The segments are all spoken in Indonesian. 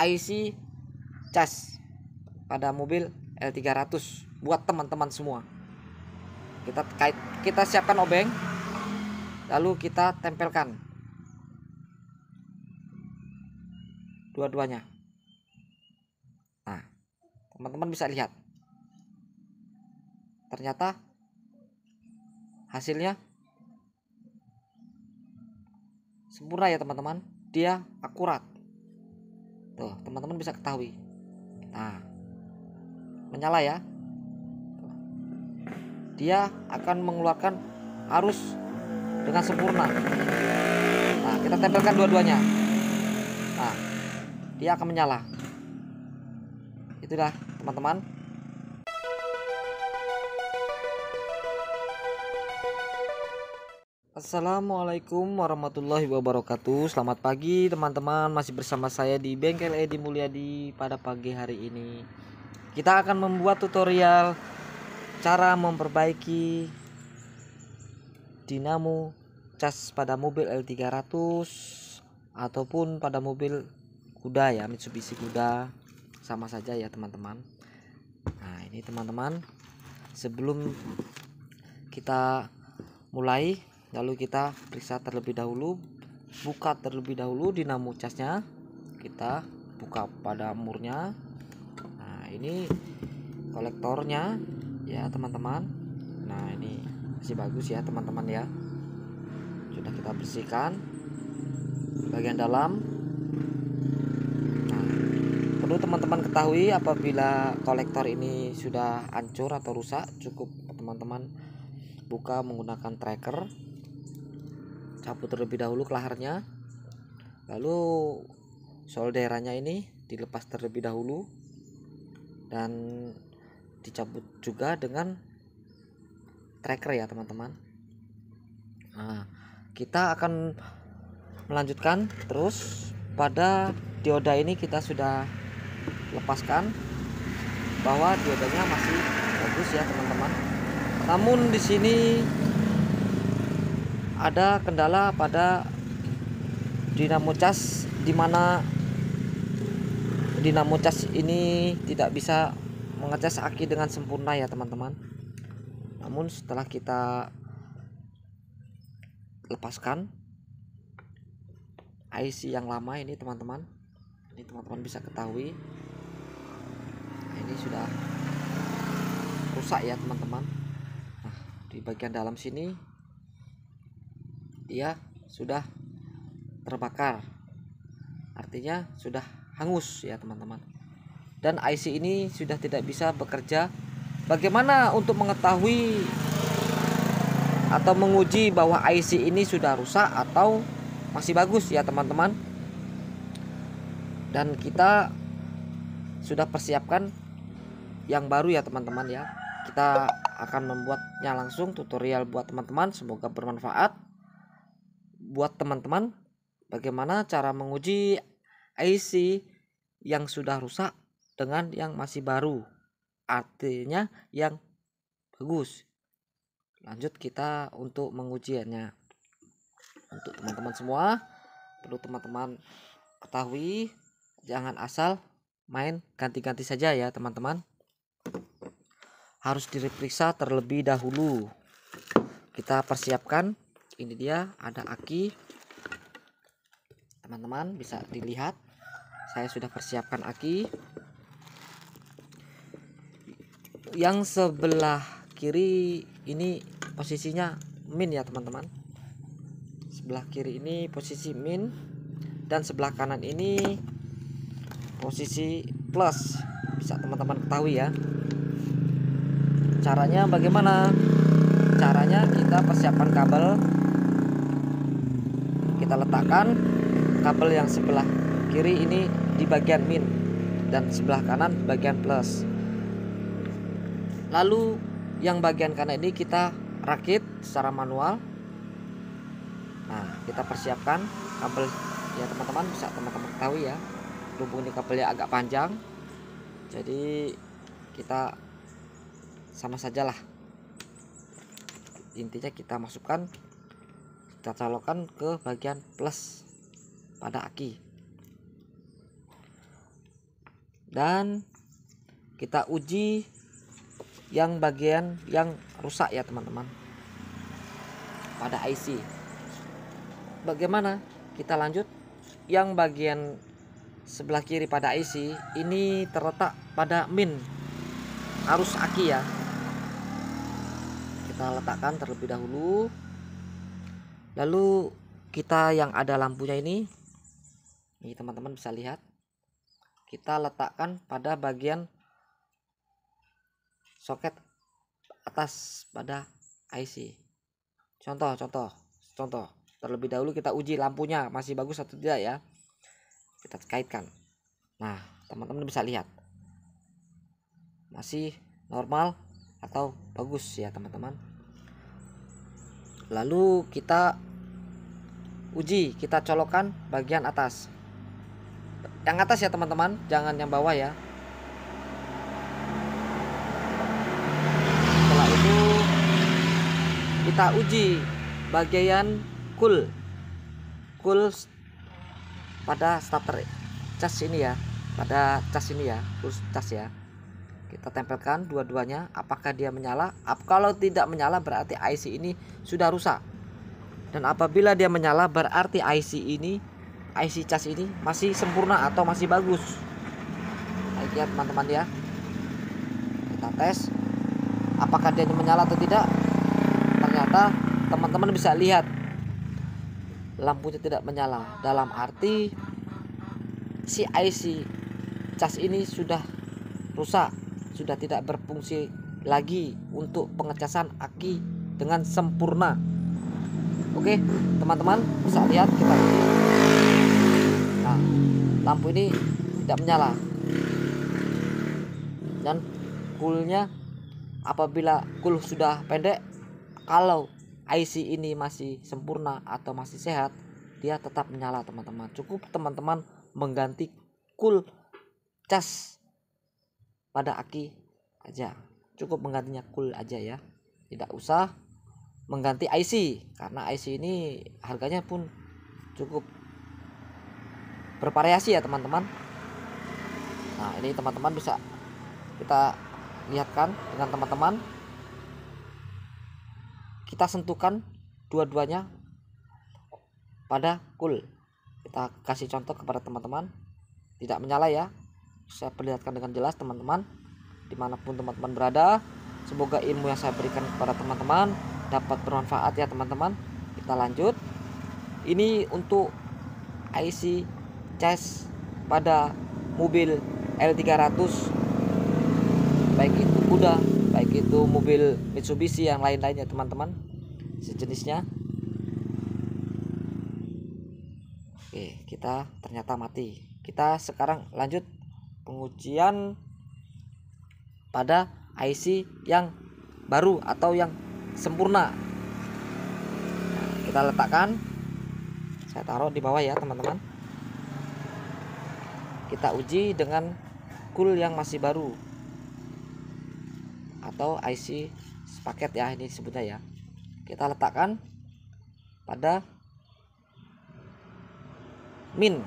IC cas pada mobil L300 buat teman-teman semua. Kita siapkan obeng, lalu kita tempelkan dua-duanya. Nah, teman-teman bisa lihat, ternyata hasilnya sempurna ya teman-teman, dia akurat. Tuh, teman-teman bisa ketahui. Nah, menyala ya. Dia akan mengeluarkan arus dengan sempurna. Nah, kita tempelkan dua-duanya. Nah, dia akan menyala. Itulah teman-teman. Assalamualaikum warahmatullahi wabarakatuh. Selamat pagi teman-teman. Masih bersama saya di Bengkel Edi Mulyadi. Pada pagi hari ini kita akan membuat tutorial cara memperbaiki dinamo cas pada mobil L300 ataupun pada mobil kuda ya, Mitsubishi kuda, sama saja ya teman-teman. Nah, ini teman-teman, sebelum kita mulai, lalu kita periksa terlebih dahulu, buka terlebih dahulu dinamo casnya, kita buka pada murnya. Nah, ini kolektornya ya teman-teman. Nah, ini masih bagus ya teman-teman ya. Sudah kita bersihkan bagian dalam. Nah, perlu teman-teman ketahui, apabila kolektor ini sudah hancur atau rusak, cukup teman-teman buka menggunakan tracker, cabut terlebih dahulu kelaharnya, lalu solderannya ini dilepas terlebih dahulu dan dicabut juga dengan tracker ya teman-teman. Nah, kita akan melanjutkan terus. Pada dioda ini kita sudah lepaskan, bahwa diodanya masih bagus ya teman-teman. Namun di sini ada kendala pada dinamo cas, di mana dinamo cas ini tidak bisa mengecas aki dengan sempurna ya teman-teman. Namun setelah kita lepaskan IC yang lama ini teman-teman, ini teman-teman bisa ketahui, nah, ini sudah rusak ya teman-teman. Nah, di bagian dalam sini dia sudah terbakar, artinya sudah hangus ya teman-teman. Dan IC ini sudah tidak bisa bekerja. Bagaimana untuk mengetahui atau menguji bahwa IC ini sudah rusak atau masih bagus ya teman-teman? Dan kita sudah persiapkan yang baru ya teman-teman ya. Kita akan membuatnya langsung, tutorial buat teman-teman, semoga bermanfaat buat teman-teman. Bagaimana cara menguji IC yang sudah rusak dengan yang masih baru, artinya yang bagus. Lanjut kita untuk mengujiannya. Untuk teman-teman semua, perlu teman-teman ketahui, jangan asal main ganti-ganti saja ya teman-teman. Harus diperiksa terlebih dahulu. Kita persiapkan, ini dia ada aki. Teman-teman bisa dilihat, saya sudah persiapkan aki. Yang sebelah kiri ini posisinya min ya teman-teman. Sebelah kiri ini posisi min, dan sebelah kanan ini posisi plus. Bisa teman-teman ketahui ya. Caranya bagaimana? Caranya kita persiapkan kabel, kita letakkan kabel yang sebelah kiri ini di bagian min dan sebelah kanan bagian plus. Lalu yang bagian kanan ini kita rakit secara manual. Nah, kita persiapkan kabel ya teman-teman, bisa teman-teman ketahui ya, berhubung ini kabelnya agak panjang, jadi kita sama sajalah, intinya kita masukkan, kita colokkan ke bagian plus pada aki. dan kita uji yang bagian yang rusak ya teman-teman pada IC. Bagaimana? Kita lanjut. Yang bagian sebelah kiri pada IC ini terletak pada min arus aki ya. Kita letakkan terlebih dahulu. Lalu kita yang ada lampunya ini teman-teman bisa lihat, kita letakkan pada bagian soket atas pada IC. Contoh. Terlebih dahulu kita uji lampunya masih bagus atau tidak ya. Kita kaitkan. Nah, teman-teman bisa lihat masih normal atau bagus ya teman-teman. Lalu kita uji, kita colokkan bagian atas. Yang atas ya teman-teman, jangan yang bawah ya. Setelah itu kita uji bagian cool pada starter cas ini ya, pada cas ini ya, cool cas ya. Kita tempelkan dua-duanya, apakah dia menyala? Kalau tidak menyala berarti IC ini sudah rusak. Dan apabila dia menyala berarti IC cas ini masih sempurna atau masih bagus. Baik ya teman-teman ya. Kita tes apakah dia menyala atau tidak. Ternyata teman-teman bisa lihat lampunya tidak menyala. Dalam arti si IC cas ini sudah rusak, sudah tidak berfungsi lagi untuk pengecasan aki dengan sempurna. Oke teman-teman bisa lihat, kita uji. Nah, lampu ini tidak menyala. Dan coolnya, apabila cool sudah pendek, kalau IC ini masih sempurna atau masih sehat, dia tetap menyala teman-teman. Cukup teman-teman mengganti cool cas pada aki aja, cukup menggantinya cool aja ya, tidak usah mengganti IC, karena IC ini harganya pun cukup bervariasi ya teman-teman. Nah, ini teman-teman bisa kita lihatkan dengan teman-teman, kita sentuhkan dua-duanya pada cool. Kita kasih contoh kepada teman-teman, tidak menyala ya. Saya perlihatkan dengan jelas teman-teman, dimanapun teman-teman berada. Semoga ilmu yang saya berikan kepada teman-teman dapat bermanfaat ya teman-teman. Kita lanjut. Ini untuk IC cas pada mobil L300, baik itu Kuda, baik itu mobil Mitsubishi yang lain-lainnya teman-teman, sejenisnya. Oke, kita ternyata mati. Kita sekarang lanjut pengujian pada IC yang baru atau yang sempurna. Nah, kita letakkan, saya taruh di bawah ya teman-teman. Kita uji dengan cool yang masih baru atau IC sepaket ya, ini disebutnya ya. Kita letakkan pada min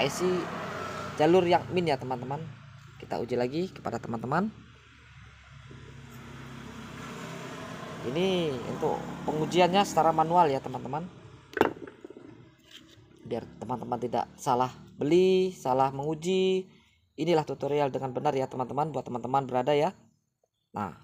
IC jalur yang min ya teman-teman. Kita uji lagi kepada teman-teman. Ini untuk pengujiannya secara manual ya teman-teman, biar teman-teman tidak salah beli, salah menguji. Inilah tutorial dengan benar ya teman-teman, buat teman-teman berada ya. Nah,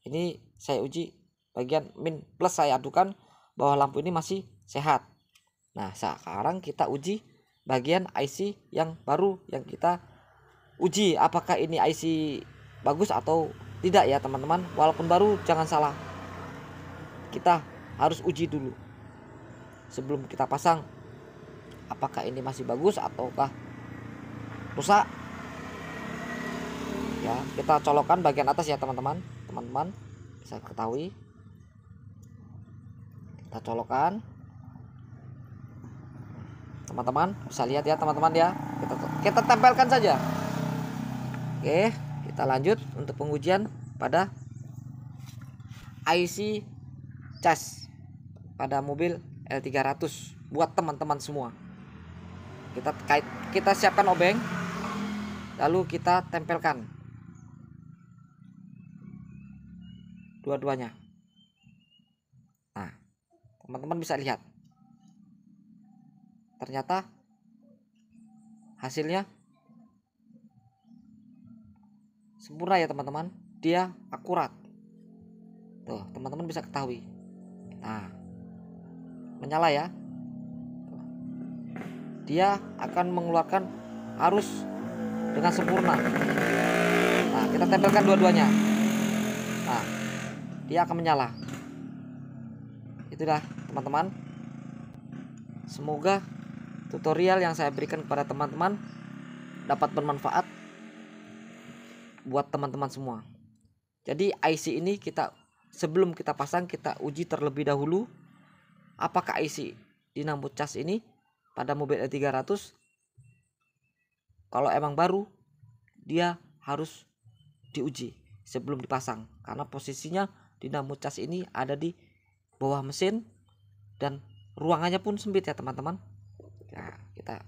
ini saya uji bagian min plus, saya adukan bahwa lampu ini masih sehat. Nah, sekarang kita uji bagian IC yang baru yang kita uji, apakah ini IC bagus atau tidak ya teman-teman. Walaupun baru, jangan salah, kita harus uji dulu sebelum kita pasang, apakah ini masih bagus ataukah rusak ya. Kita colokkan bagian atas ya teman-teman, bisa ketahui. Kita colokkan, teman-teman bisa lihat ya teman-teman ya. Kita tempelkan saja. Oke, kita lanjut untuk pengujian pada IC cas pada mobil L300 buat teman-teman semua. Kita siapkan obeng lalu kita tempelkan dua-duanya. Nah, teman-teman bisa lihat, ternyata hasilnya sempurna ya teman-teman, dia akurat. Tuh, teman-teman bisa ketahui. Nah, menyala ya. Dia akan mengeluarkan arus dengan sempurna. Nah, kita tempelkan dua-duanya. Nah, dia akan menyala. Itulah teman-teman. Semoga tutorial yang saya berikan kepada teman-teman dapat bermanfaat buat teman-teman semua. Jadi IC ini sebelum kita pasang, kita uji terlebih dahulu apakah IC dinamo cas ini pada mobil E300, kalau emang baru, dia harus diuji sebelum dipasang, karena posisinya dinamo cas ini ada di bawah mesin dan ruangannya pun sempit ya teman-teman. Nah, kita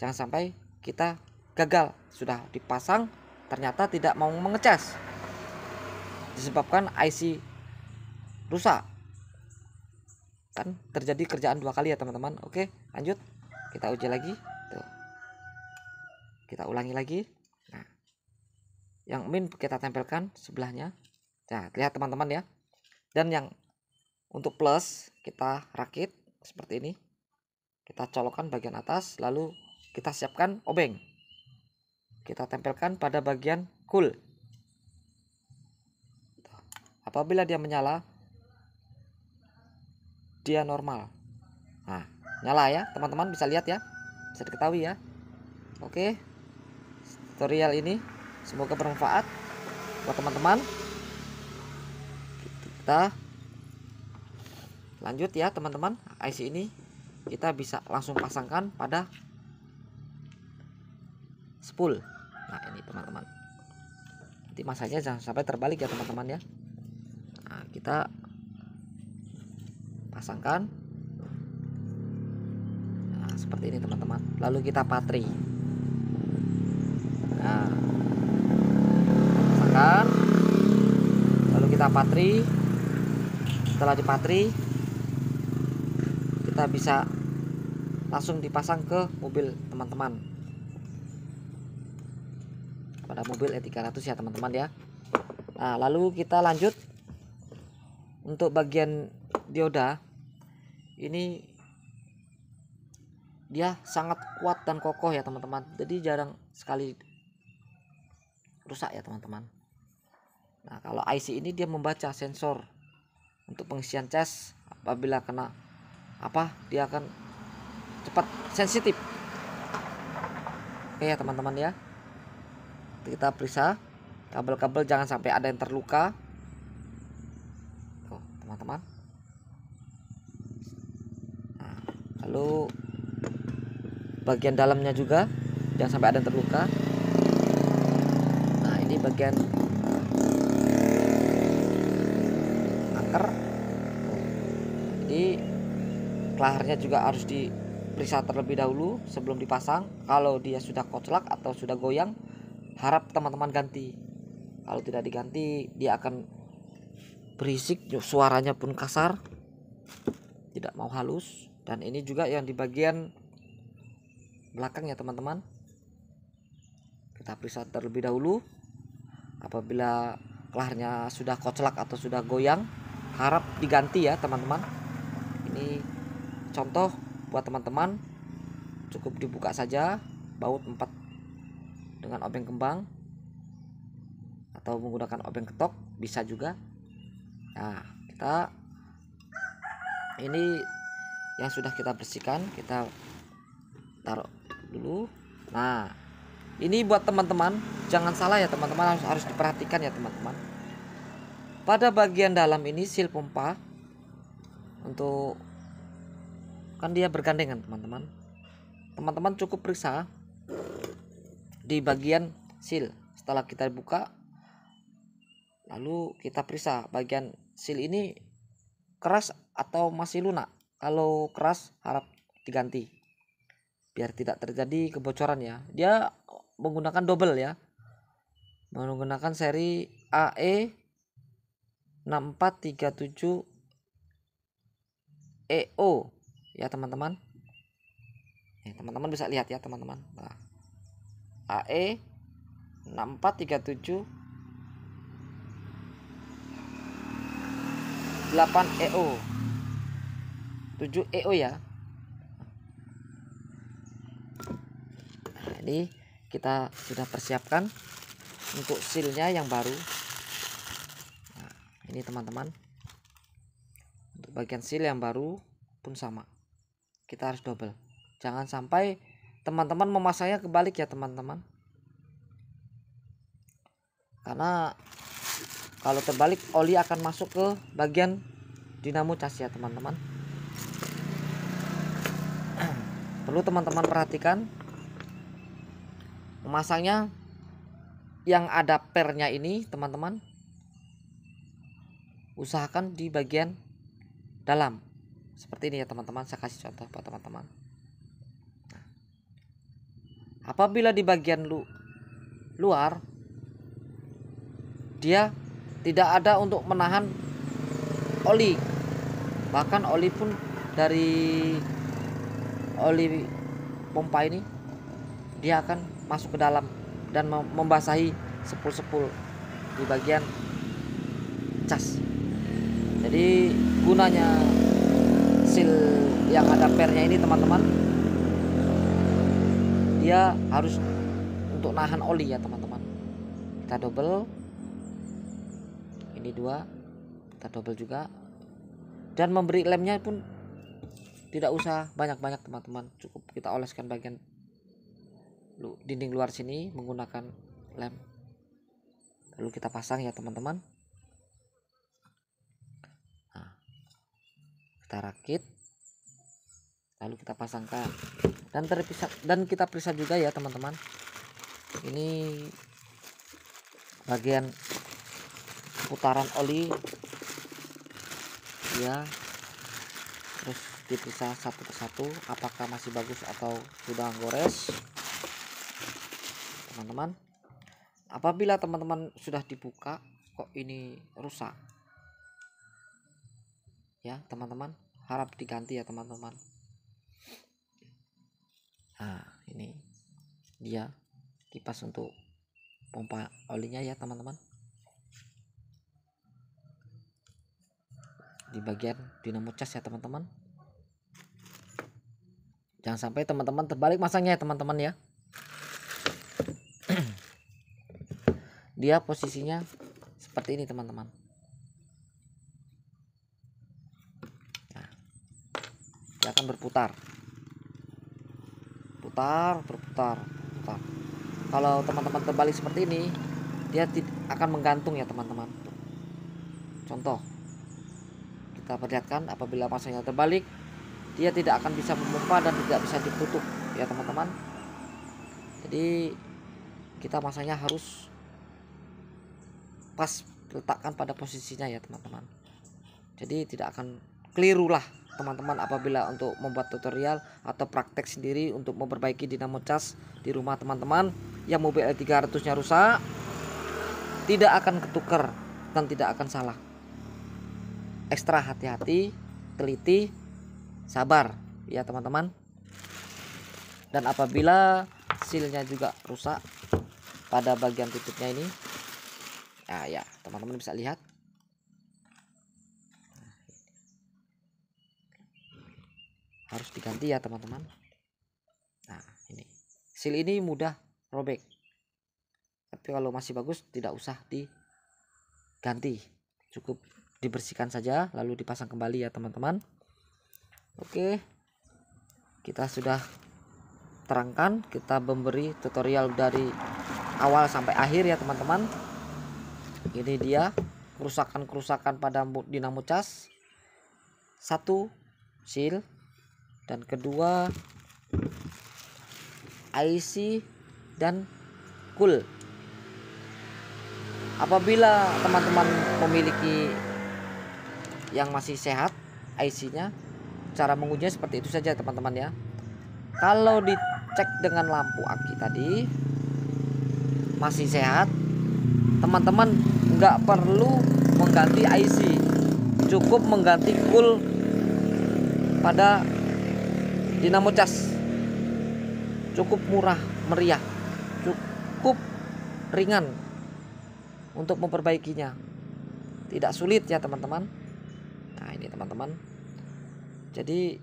jangan sampai kita gagal, sudah dipasang ternyata tidak mau mengecas, disebabkan IC rusak. Kan terjadi kerjaan dua kali ya teman-teman. Oke, lanjut, kita uji lagi. Tuh, kita ulangi lagi. Nah, yang min kita tempelkan sebelahnya. Nah, lihat teman-teman ya. Dan yang untuk plus kita rakit seperti ini. Kita colokkan bagian atas, lalu kita siapkan obeng. Kita tempelkan pada bagian cool. Apabila dia menyala, dia normal. Nah, nyala ya teman-teman, bisa lihat ya, bisa diketahui ya. Oke, tutorial ini semoga bermanfaat buat teman-teman. Kita lanjut ya teman-teman. IC ini kita bisa langsung pasangkan pada spool. Nah, ini teman-teman, nanti masanya jangan sampai terbalik ya teman-teman ya. Nah, kita pasangkan. Nah, seperti ini teman-teman, lalu kita patri. Nah, pasangkan, lalu kita patri. Setelah dipatri, kita bisa langsung dipasang ke mobil teman-teman, pada mobil E300 ya teman-teman ya. Nah, lalu kita lanjut untuk bagian dioda. Ini dia sangat kuat dan kokoh ya teman-teman, jadi jarang sekali rusak ya teman-teman. Nah, kalau IC ini dia membaca sensor untuk pengisian cas. Apabila kena dia akan cepat sensitif. Oke ya teman-teman ya, kita periksa kabel-kabel jangan sampai ada yang terluka. Tuh teman-teman. Nah, lalu bagian dalamnya juga jangan sampai ada yang terluka. Nah, ini bagian angker. Jadi kelaharnya juga harus diperiksa terlebih dahulu sebelum dipasang. Kalau dia sudah koclak atau sudah goyang, harap teman-teman ganti. Kalau tidak diganti, dia akan berisik, suaranya pun kasar, tidak mau halus. Dan ini juga yang di bagian belakang ya teman-teman, kita periksa terlebih dahulu. Apabila kelaharnya sudah koclak atau sudah goyang, harap diganti ya teman-teman. Ini contoh buat teman-teman, cukup dibuka saja baut 4 dengan obeng kembang atau menggunakan obeng ketok bisa juga. Nah, ini yang sudah kita bersihkan, kita taruh dulu. Nah, ini buat teman-teman, jangan salah ya teman-teman, harus diperhatikan ya teman-teman. Pada bagian dalam ini seal pompa, untuk kan dia bergandengan teman-teman. Teman-teman cukup periksa di bagian seal. Setelah kita buka, lalu kita periksa bagian seal ini keras atau masih lunak. Kalau keras harap diganti biar tidak terjadi kebocoran ya. Dia menggunakan double ya, menggunakan seri AE 6437 EO ya teman-teman. Teman-teman bisa lihat ya teman-teman. Nah, AE 6437 8 EO 7 EO ya. Nah, ini kita sudah persiapkan untuk sealnya yang baru. Nah, ini teman-teman, untuk bagian seal yang baru pun sama, kita harus double. Jangan sampai teman-teman memasangnya kebalik ya teman-teman, karena kalau terbalik oli akan masuk ke bagian dinamo cas ya teman-teman. Perlu teman-teman perhatikan memasangnya yang ada pernya ini teman-teman, usahakan di bagian dalam seperti ini ya teman-teman. Saya kasih contoh buat teman-teman. Apabila di bagian luar dia tidak ada untuk menahan oli, bahkan oli pun dari oli pompa ini dia akan masuk ke dalam dan membasahi sepul-sepul di bagian cas. Jadi gunanya seal yang ada pernya ini teman-teman, dia harus untuk nahan oli ya teman-teman. Kita double, ini 2, kita double juga, dan memberi lemnya pun tidak usah banyak-banyak teman-teman, cukup kita oleskan bagian dinding luar sini menggunakan lem, lalu kita pasang ya teman-teman. Nah, kita rakit, lalu kita pasangkan dan kita periksa juga ya teman-teman, ini bagian putaran oli ya, terus diperiksa satu persatu apakah masih bagus atau sudah gores teman-teman. Apabila teman-teman sudah dibuka kok ini rusak ya teman-teman, harap diganti ya teman-teman. Nah, ini dia kipas untuk pompa olinya ya teman-teman, di bagian dinamo cas ya teman-teman. Jangan sampai teman-teman terbalik masangnya ya teman-teman ya. Dia posisinya seperti ini teman-teman. Nah, dia akan berputar, berputar. Kalau teman-teman terbalik seperti ini, dia akan menggantung ya teman-teman. Contoh, kita perlihatkan apabila masanya terbalik, dia tidak akan bisa memompa dan tidak bisa ditutup ya teman-teman. Jadi kita masanya harus pas, letakkan pada posisinya ya teman-teman. Jadi tidak akan keliru lah teman-teman apabila untuk membuat tutorial atau praktek sendiri untuk memperbaiki dinamo cas di rumah teman-teman yang mobil L300 nya rusak, tidak akan ketukar dan tidak akan salah. Ekstra hati-hati, teliti, sabar ya teman-teman. Dan apabila sealnya juga rusak pada bagian tutupnya ini, ya teman-teman bisa lihat, harus diganti ya teman-teman. Nah, ini seal ini mudah robek, tapi kalau masih bagus tidak usah diganti, cukup dibersihkan saja lalu dipasang kembali ya teman-teman. Oke, kita sudah terangkan, kita memberi tutorial dari awal sampai akhir ya teman-teman. Ini dia kerusakan-kerusakan pada dinamo cas. Satu, seal, dan kedua IC dan cool. Apabila teman-teman memiliki yang masih sehat IC-nya, cara mengujinya seperti itu saja teman-teman ya. Kalau dicek dengan lampu aki tadi, masih sehat, teman-teman nggak perlu mengganti IC, cukup mengganti cool pada dinamo cas. Cukup murah meriah, cukup ringan untuk memperbaikinya, tidak sulit ya teman-teman. Nah ini teman-teman, jadi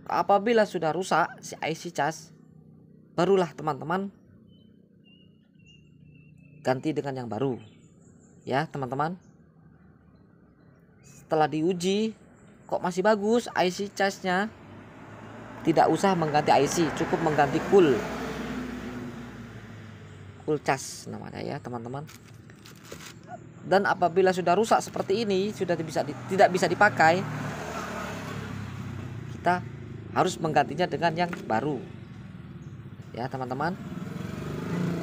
apabila sudah rusak si IC cas, barulah teman-teman ganti dengan yang baru ya teman-teman. Setelah diuji kok masih bagus IC casnya, tidak usah mengganti IC, cukup mengganti cool cas namanya ya teman-teman. Dan apabila sudah rusak seperti ini, sudah tidak bisa dipakai, kita harus menggantinya dengan yang baru ya teman-teman.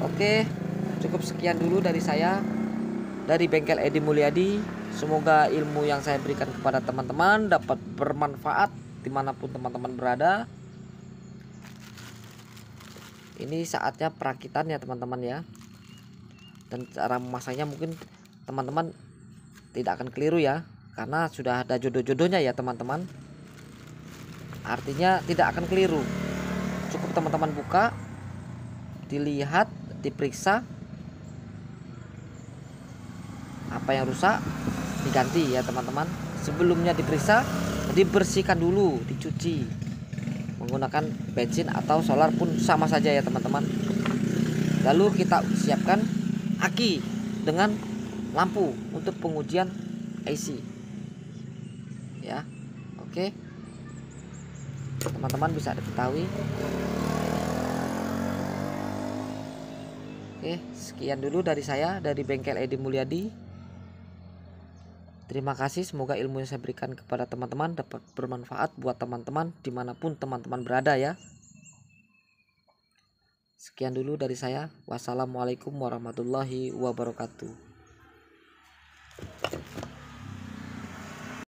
Oke, cukup sekian dulu dari saya, dari Bengkel Edi Mulyadi. Semoga ilmu yang saya berikan kepada teman-teman dapat bermanfaat dimanapun teman-teman berada. Ini saatnya perakitan ya teman-teman ya. Dan cara memasangnya mungkin teman-teman tidak akan keliru ya, karena sudah ada jodoh-jodohnya ya teman-teman. Artinya tidak akan keliru. Cukup teman-teman buka, dilihat, diperiksa, apa yang rusak diganti ya teman-teman. Sebelumnya diperiksa, dibersihkan dulu, dicuci menggunakan bensin atau solar pun sama saja ya teman-teman. Lalu kita siapkan aki dengan lampu untuk pengujian IC ya. Oke, teman-teman bisa diketahui. Oke, sekian dulu dari saya, dari Bengkel Edi Mulyadi. Terima kasih, semoga ilmu yang saya berikan kepada teman-teman dapat bermanfaat buat teman-teman dimanapun teman-teman berada ya. Sekian dulu dari saya. Wassalamualaikum warahmatullahi wabarakatuh.